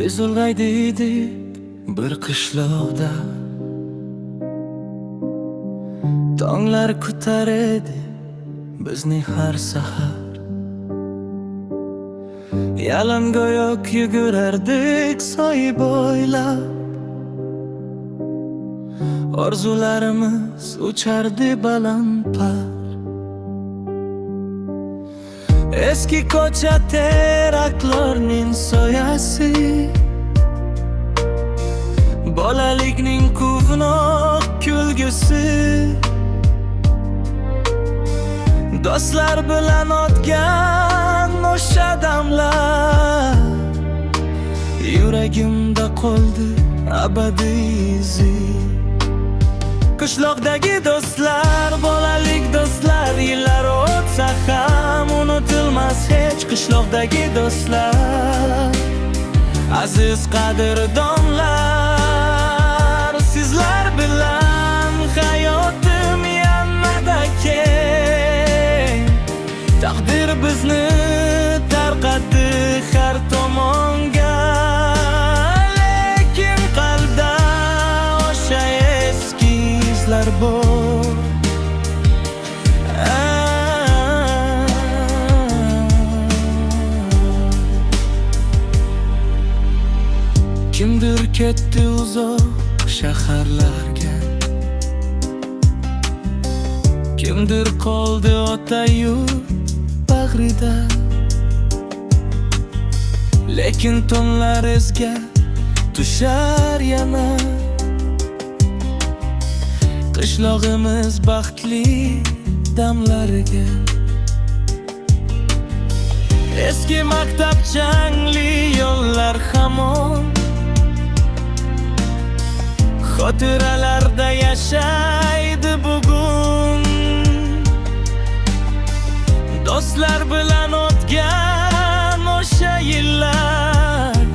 Biz ulg'aydik bir qishloqda, tonglar kutar edi bizni har sahar. Yalangoyoq yugurardik soy bo'ylab, orzularimiz uchardi balandpar. Eski ko'cha teraklarning soyasi, bolalikning quvnoq kulgusi. Do'stlar bilan o'tgan o'sha damlar yuragimda qoldi abadiy izi. Qishloqdagi do'stlar, bolalik do'stlar, yillar o'tsa ham unutilmas hech. Qishloqdagi do'stlar, aziz qadrdonlar, sizlar bilan hayotim yanada keng. Taqdir bizni tarqatdi har tomonga, lekin qalbda o'sha eski izlar bor. Kimdir ketdi uzoq shaharlarga, kimdir qoldi ota yurt bag'rida. Lekin tonlar esga tushar yana, qishlog'imiz baxtli damlariga. Eski maktab changli yo'llar hamon xotiralarda yashaydi bugun. Do'stlar bilan o'tgan o'sha yillar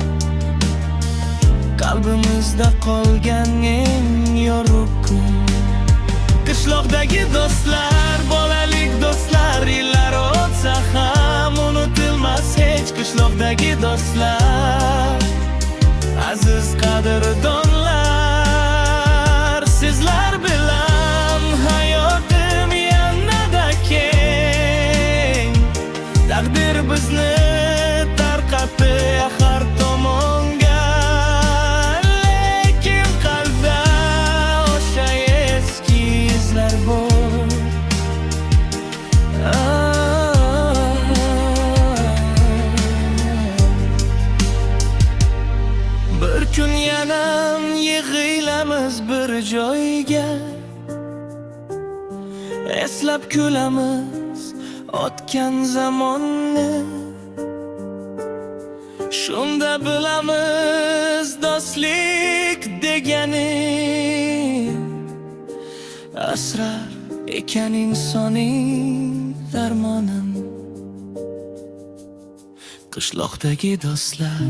qalbimizda qolgan eng yorug' kun. Qishloqdagi do'stlar, bolalik do'stlar, yillar o'tsa ham unutilmas hech. Qishloqdagi do'stlar, aziz qadrdonlar, sizlar bilan hayotim yanada keng. Taqdir bizni tarqatdi har tomonga, lekin qalbda o'sha eski izlar bor. Bir kun yana yig'ilamiz bir joyga, eslab kulamiz o'tgan zamonni. Shunda bilamiz do'stlik degani asrar ekan insoning darmonin. Qishloqdagi do'stlar,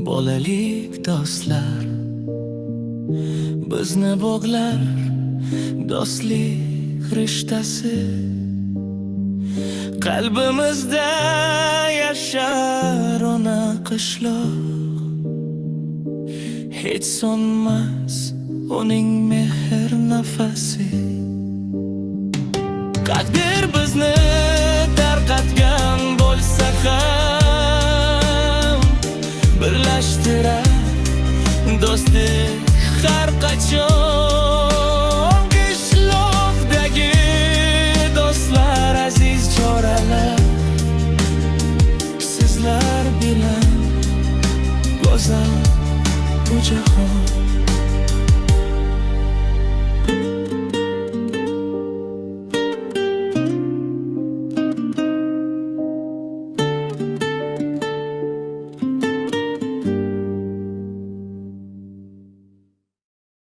bolalik do'stlar, bizni bog'lar do'stlik rishtasi. Qalbimizda yashar ona qishloq, hech so'nmas uning mehr nafasi. Taqdir bizni tarqatgan bo'lsa ham birlashtirar do'stlik har qachon.